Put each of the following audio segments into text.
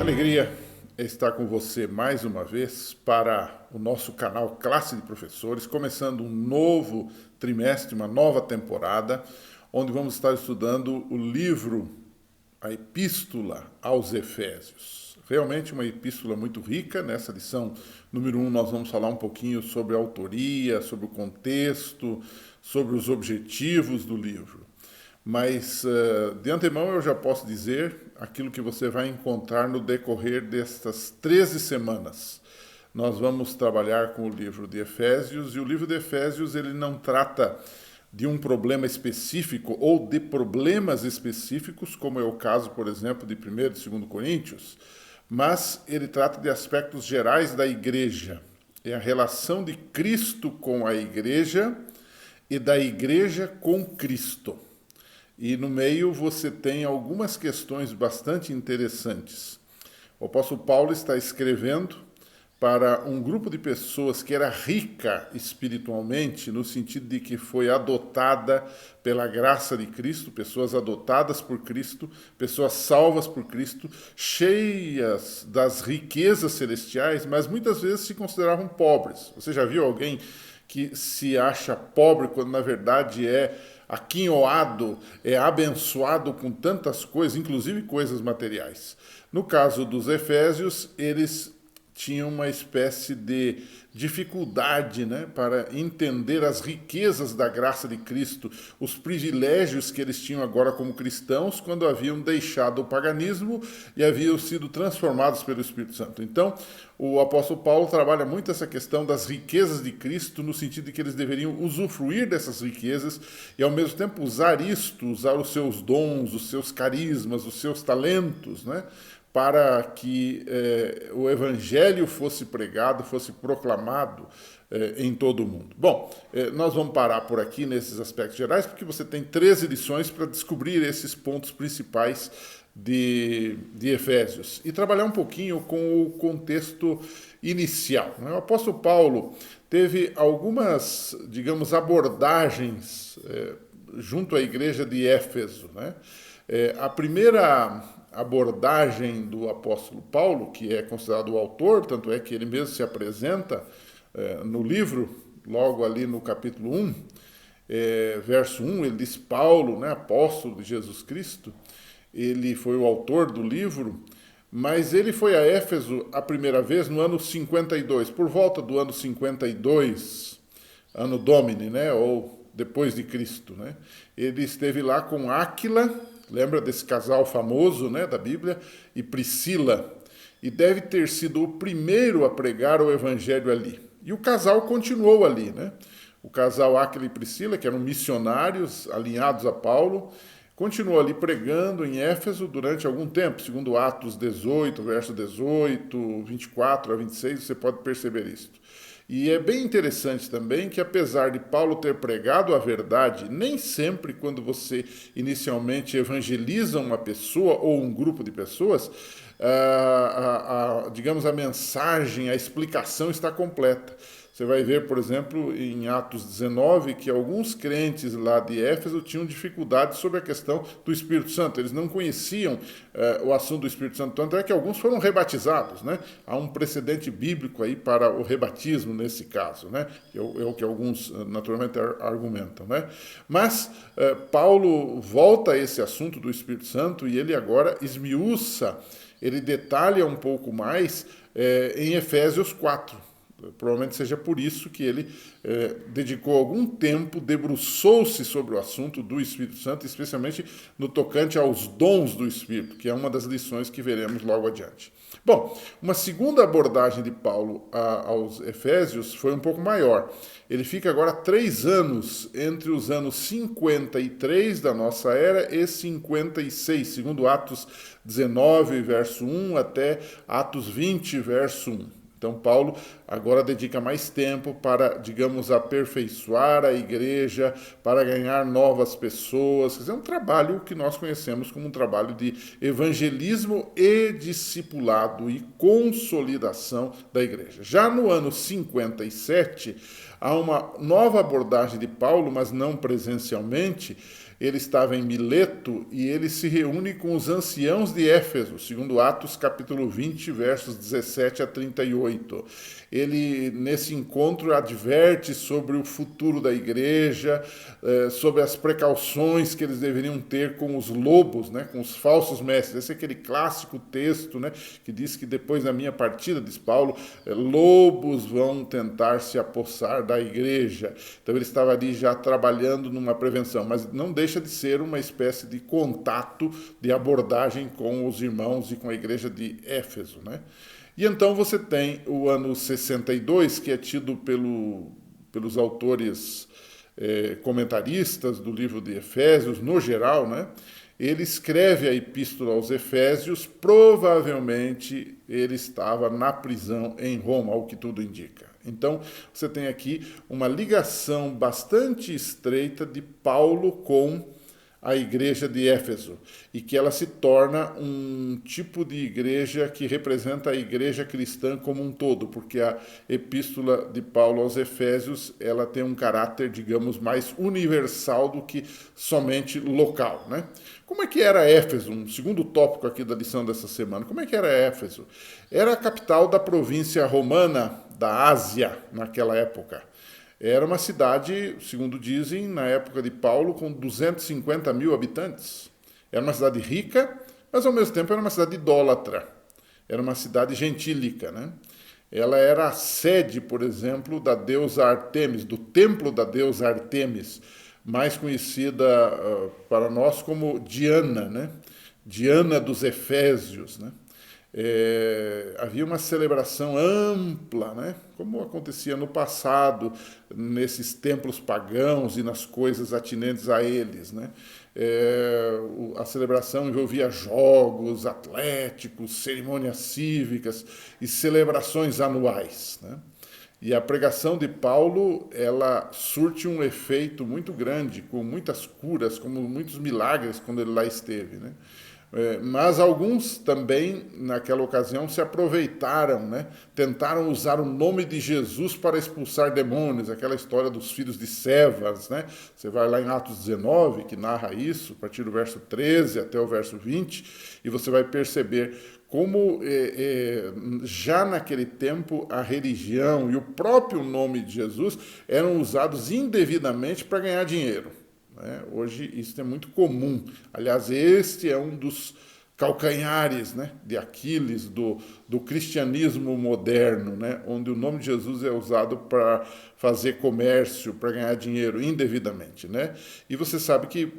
alegria estar com você mais uma vez para o nosso canal Classe de Professores, começando um novo trimestre, uma nova temporada, onde vamos estar estudando o livro, a Epístola aos Efésios. Realmente uma epístola muito rica. Nessa lição número 1 nós vamos falar um pouquinho sobre a autoria, sobre o contexto, sobre os objetivos do livro. Mas, de antemão, eu já posso dizer aquilo que você vai encontrar no decorrer destas 13 semanas. Nós vamos trabalhar com o livro de Efésios, e o livro de Efésios ele não trata de um problema específico ou de problemas específicos, como é o caso, por exemplo, de 1º e 2º Coríntios, mas ele trata de aspectos gerais da igreja. É a relação de Cristo com a igreja e da igreja com Cristo. E no meio você tem algumas questões bastante interessantes. O apóstolo Paulo está escrevendo para um grupo de pessoas que era rica espiritualmente, no sentido de que foi adotada pela graça de Cristo, pessoas adotadas por Cristo, pessoas salvas por Cristo, cheias das riquezas celestiais, mas muitas vezes se consideravam pobres. Você já viu alguém que se acha pobre quando na verdade é aquinhoado, é abençoado com tantas coisas, inclusive coisas materiais? No caso dos Efésios, eles tinham uma espécie de dificuldade, para entender as riquezas da graça de Cristo, os privilégios que eles tinham agora como cristãos quando haviam deixado o paganismo e haviam sido transformados pelo Espírito Santo. Então, o apóstolo Paulo trabalha muito essa questão das riquezas de Cristo, no sentido de que eles deveriam usufruir dessas riquezas e, ao mesmo tempo, usar os seus dons, os seus carismas, os seus talentos, para que o evangelho fosse pregado, fosse proclamado em todo o mundo. Bom, nós vamos parar por aqui nesses aspectos gerais, porque você tem 13 lições para descobrir esses pontos principais de Efésios e trabalhar um pouquinho com o contexto inicial. O apóstolo Paulo teve algumas, digamos, abordagens junto à igreja de Éfeso. A primeira abordagem do apóstolo Paulo, que é considerado o autor, tanto é que ele mesmo se apresenta no livro, logo ali no capítulo 1, verso 1, ele diz: Paulo, apóstolo de Jesus Cristo, ele foi o autor do livro, mas ele foi a Éfeso a primeira vez no ano 52, por volta do ano 52, ano Domini, ou depois de Cristo. Ele esteve lá com Áquila, lembra desse casal famoso da Bíblia, e Priscila, e deve ter sido o primeiro a pregar o evangelho ali. E o casal continuou ali. O casal Áquila e Priscila, que eram missionários alinhados a Paulo, continuou ali pregando em Éfeso durante algum tempo, segundo Atos 18, verso 18, 24 a 26, você pode perceber isso. E é bem interessante também que, apesar de Paulo ter pregado a verdade, nem sempre quando você inicialmente evangeliza uma pessoa ou um grupo de pessoas, digamos, a mensagem, a explicação está completa. Você vai ver, por exemplo, em Atos 19, que alguns crentes lá de Éfeso tinham dificuldade sobre a questão do Espírito Santo. Eles não conheciam o assunto do Espírito Santo, tanto é que alguns foram rebatizados. Há um precedente bíblico aí para o rebatismo nesse caso, é o que alguns naturalmente argumentam. Mas Paulo volta a esse assunto do Espírito Santo e ele agora esmiuça, ele detalha um pouco mais em Efésios 4. Provavelmente seja por isso que ele dedicou algum tempo, debruçou-se sobre o assunto do Espírito Santo, especialmente no tocante aos dons do Espírito, que é uma das lições que veremos logo adiante. Bom, uma segunda abordagem de Paulo aos Efésios foi um pouco maior. Ele fica agora 3 anos entre os anos 53 da nossa era e 56, segundo Atos 19, verso 1, até Atos 20, verso 1. Então, Paulo agora dedica mais tempo para, digamos, aperfeiçoar a igreja, para ganhar novas pessoas. Quer dizer, é um trabalho que nós conhecemos como um trabalho de evangelismo e discipulado e consolidação da igreja. Já no ano 57, há uma nova abordagem de Paulo, mas não presencialmente. Ele estava em Mileto e ele se reúne com os anciãos de Éfeso, segundo Atos capítulo 20, versos 17 a 38. Ele, nesse encontro, adverte sobre o futuro da igreja, sobre as precauções que eles deveriam ter com os lobos, né, com os falsos mestres. Esse é aquele clássico texto, né, que diz que depois da minha partida, diz Paulo, lobos vão tentar se apossar da igreja. Então ele estava ali já trabalhando numa prevenção, mas não deixa de ser uma espécie de contato, de abordagem com os irmãos e com a igreja de Éfeso, né? E então você tem o ano 62, que é tido pelos autores comentaristas do livro de Efésios, no geral, né? Ele escreve a epístola aos Efésios, provavelmente ele estava na prisão em Roma, ao que tudo indica. Então, você tem aqui uma ligação bastante estreita de Paulo com a igreja de Éfeso, e que ela se torna um tipo de igreja que representa a igreja cristã como um todo, porque a epístola de Paulo aos Efésios, ela tem um caráter, digamos, mais universal do que somente local, né? Como é que era Éfeso? Um segundo tópico aqui da lição dessa semana. Como é que era Éfeso? Era a capital da província romana da Ásia naquela época. Era uma cidade, segundo dizem, na época de Paulo, com 250 mil habitantes. Era uma cidade rica, mas ao mesmo tempo era uma cidade idólatra. Era uma cidade gentílica, né? Ela era a sede, por exemplo, da deusa Artemis, do templo da deusa Artemis, mais conhecida para nós como Diana, né? Diana dos Efésios, né? Havia uma celebração ampla, né? Como acontecia no passado, nesses templos pagãos e nas coisas atinentes a eles, né? A celebração envolvia jogos atléticos, cerimônias cívicas e celebrações anuais, né? E a pregação de Paulo, ela surte um efeito muito grande, com muitas curas, como muitos milagres quando ele lá esteve, né? Mas alguns também, naquela ocasião, se aproveitaram, né? Tentaram usar o nome de Jesus para expulsar demônios, aquela história dos filhos de Cefas, né? Você vai lá em Atos 19, que narra isso, a partir do verso 13 até o verso 20, e você vai perceber como já naquele tempo a religião e o próprio nome de Jesus eram usados indevidamente para ganhar dinheiro. Hoje isso é muito comum. Aliás, este é um dos calcanhares, né, de Aquiles do cristianismo moderno, né, onde o nome de Jesus é usado para fazer comércio, para ganhar dinheiro indevidamente, né? E você sabe que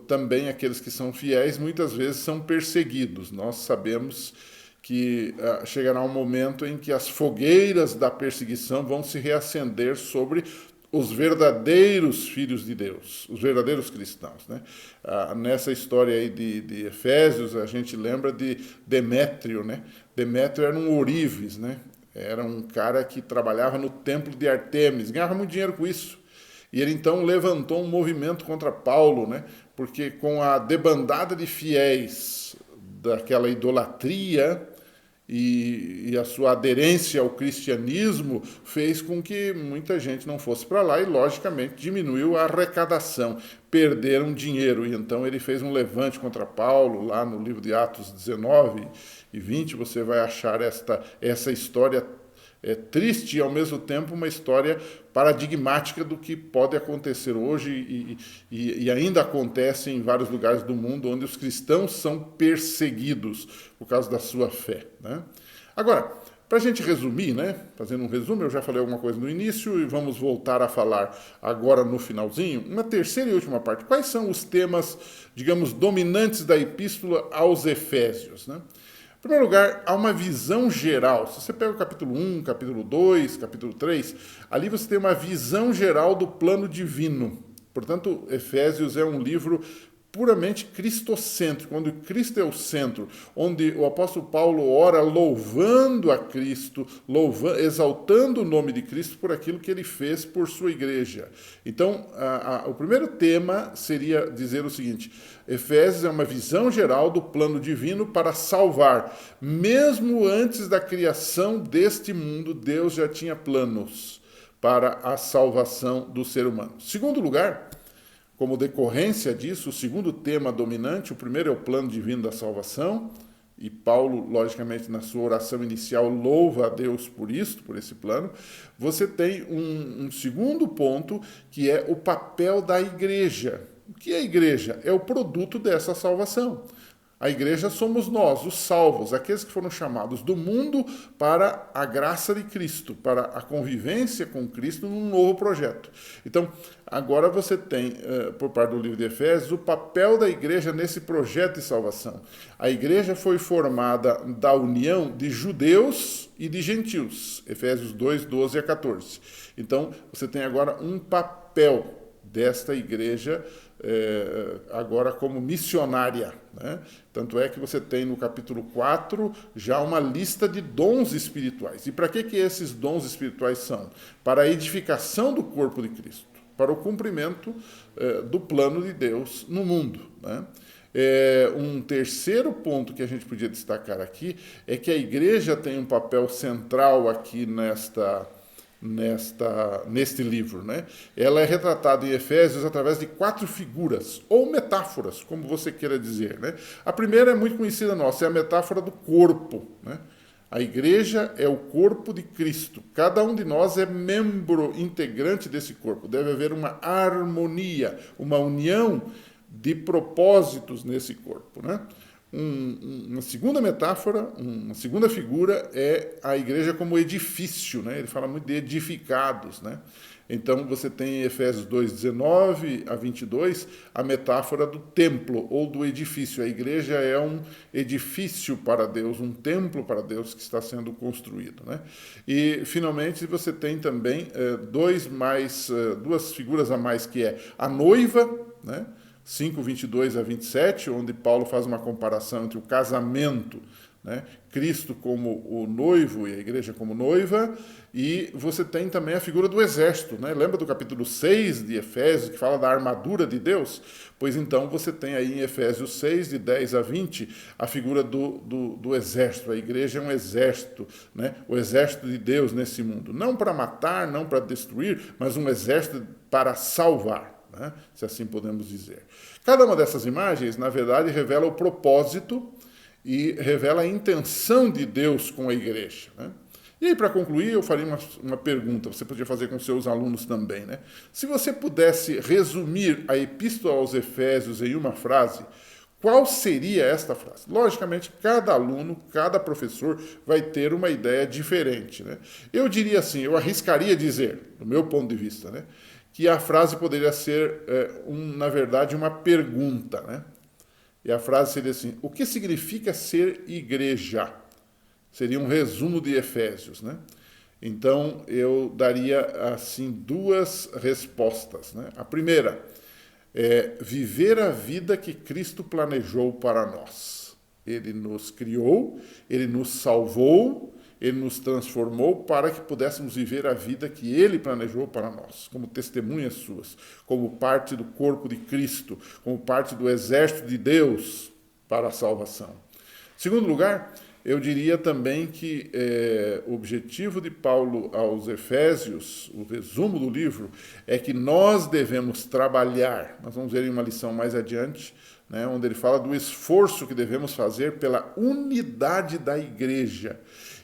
também aqueles que são fiéis muitas vezes são perseguidos. Nós sabemos que chegará um momento em que as fogueiras da perseguição vão se reacender sobre os verdadeiros filhos de Deus, os verdadeiros cristãos, né? Nessa história aí de Efésios, a gente lembra de Demétrio, né? Demétrio era um ourives, né? Era um cara que trabalhava no templo de Artemis, ganhava muito dinheiro com isso. E ele então levantou um movimento contra Paulo, né? Porque com a debandada de fiéis daquela idolatria e a sua aderência ao cristianismo fez com que muita gente não fosse para lá e, logicamente, diminuiu a arrecadação, perderam dinheiro. E então ele fez um levante contra Paulo, lá no livro de Atos 19 e 20, você vai achar essa história triste e, ao mesmo tempo, uma história paradigmática do que pode acontecer hoje e ainda acontece em vários lugares do mundo onde os cristãos são perseguidos por causa da sua fé, né? Agora, para a gente resumir, né, fazendo um resumo, eu já falei alguma coisa no início e vamos voltar a falar agora no finalzinho, uma terceira e última parte. Quais são os temas, digamos, dominantes da epístola aos Efésios, né? Em primeiro lugar, há uma visão geral. Se você pega o capítulo 1, capítulo 2, capítulo 3, ali você tem uma visão geral do plano divino. Portanto, Efésios é um livro puramente cristocêntrico, onde Cristo é o centro, onde o apóstolo Paulo ora louvando a Cristo, exaltando o nome de Cristo por aquilo que ele fez por sua igreja. Então, o primeiro tema seria dizer o seguinte: Efésios é uma visão geral do plano divino para salvar. Mesmo antes da criação deste mundo, Deus já tinha planos para a salvação do ser humano. Segundo lugar, como decorrência disso, o segundo tema dominante, o primeiro é o plano divino da salvação, e Paulo, logicamente, na sua oração inicial, louva a Deus por isso, por esse plano. Você tem um segundo ponto, que é o papel da igreja. O que é a igreja? É o produto dessa salvação. A igreja somos nós, os salvos, aqueles que foram chamados do mundo para a graça de Cristo, para a convivência com Cristo num novo projeto. Então, agora você tem, por parte do livro de Efésios, o papel da igreja nesse projeto de salvação. A igreja foi formada da união de judeus e de gentios, Efésios 2, 12 a 14. Então, você tem agora um papel desta igreja agora como missionária, né? Tanto é que você tem no capítulo 4 já uma lista de dons espirituais. E para que esses dons espirituais são? Para a edificação do corpo de Cristo, para o cumprimento do plano de Deus no mundo, né? Um terceiro ponto que a gente podia destacar aqui é que a igreja tem um papel central aqui neste livro, né? Ela é retratada em Efésios através de 4 figuras, ou metáforas, como você queira dizer, né? A primeira é muito conhecida nossa, é a metáfora do corpo, né? A igreja é o corpo de Cristo. Cada um de nós é membro integrante desse corpo. Deve haver uma harmonia, uma união de propósitos nesse corpo, né? Uma segunda metáfora, uma segunda figura é a igreja como edifício, né? Ele fala muito de edificados, né? Então você tem em Efésios 2, 19 a 22 a metáfora do templo ou do edifício. A igreja é um edifício para Deus, um templo para Deus que está sendo construído, né? E finalmente você tem também duas figuras a mais, que é a noiva, né? 5, 22 a 27, onde Paulo faz uma comparação entre o casamento, né? Cristo como o noivo e a igreja como noiva, e você tem também a figura do exército, né? Lembra do capítulo 6 de Efésios, que fala da armadura de Deus? Pois então você tem aí em Efésios 6, de 10 a 20, a figura do exército. A igreja é um exército, né? O exército de Deus nesse mundo. Não para matar, não para destruir, mas um exército para salvar, né? Se assim podemos dizer. Cada uma dessas imagens, na verdade, revela o propósito e revela a intenção de Deus com a igreja, né? E aí, para concluir, eu faria uma pergunta, você podia fazer com seus alunos também, né? Se você pudesse resumir a Epístola aos Efésios em uma frase, qual seria esta frase? Logicamente, cada aluno, cada professor vai ter uma ideia diferente, né? Eu diria assim, eu arriscaria dizer, do meu ponto de vista, né, que a frase poderia ser, na verdade, uma pergunta, né? E a frase seria assim: o que significa ser igreja? Seria um resumo de Efésios, né? Então, eu daria, assim, 2 respostas, né? A primeira é viver a vida que Cristo planejou para nós. Ele nos criou, Ele nos salvou, Ele nos transformou para que pudéssemos viver a vida que Ele planejou para nós, como testemunhas suas, como parte do corpo de Cristo, como parte do exército de Deus para a salvação. Segundo lugar, eu diria também que o objetivo de Paulo aos Efésios, o resumo do livro, é que nós devemos trabalhar. Nós vamos ver em uma lição mais adiante, né, onde ele fala do esforço que devemos fazer pela unidade da igreja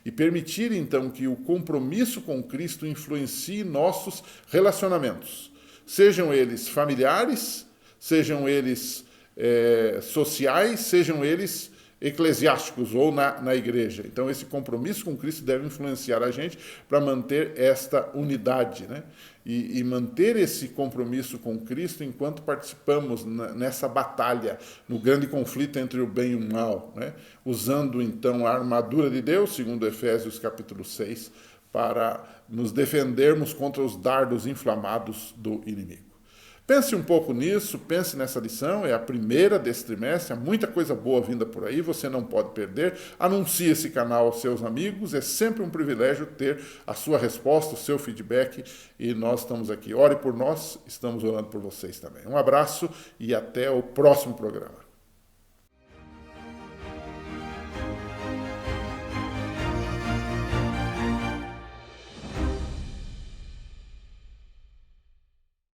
e permitir, então, que o compromisso com Cristo influencie nossos relacionamentos, sejam eles familiares, sejam eles sociais, sejam eles eclesiásticos ou na igreja. Então, esse compromisso com Cristo deve influenciar a gente para manter esta unidade, né? E manter esse compromisso com Cristo enquanto participamos nessa batalha, no grande conflito entre o bem e o mal, né? Usando, então, a armadura de Deus, segundo Efésios capítulo 6, para nos defendermos contra os dardos inflamados do inimigo. Pense um pouco nisso, pense nessa lição, é a primeira desse trimestre, há muita coisa boa vinda por aí, você não pode perder. Anuncie esse canal aos seus amigos, é sempre um privilégio ter a sua resposta, o seu feedback, e nós estamos aqui. Ore por nós, estamos orando por vocês também. Um abraço e até o próximo programa.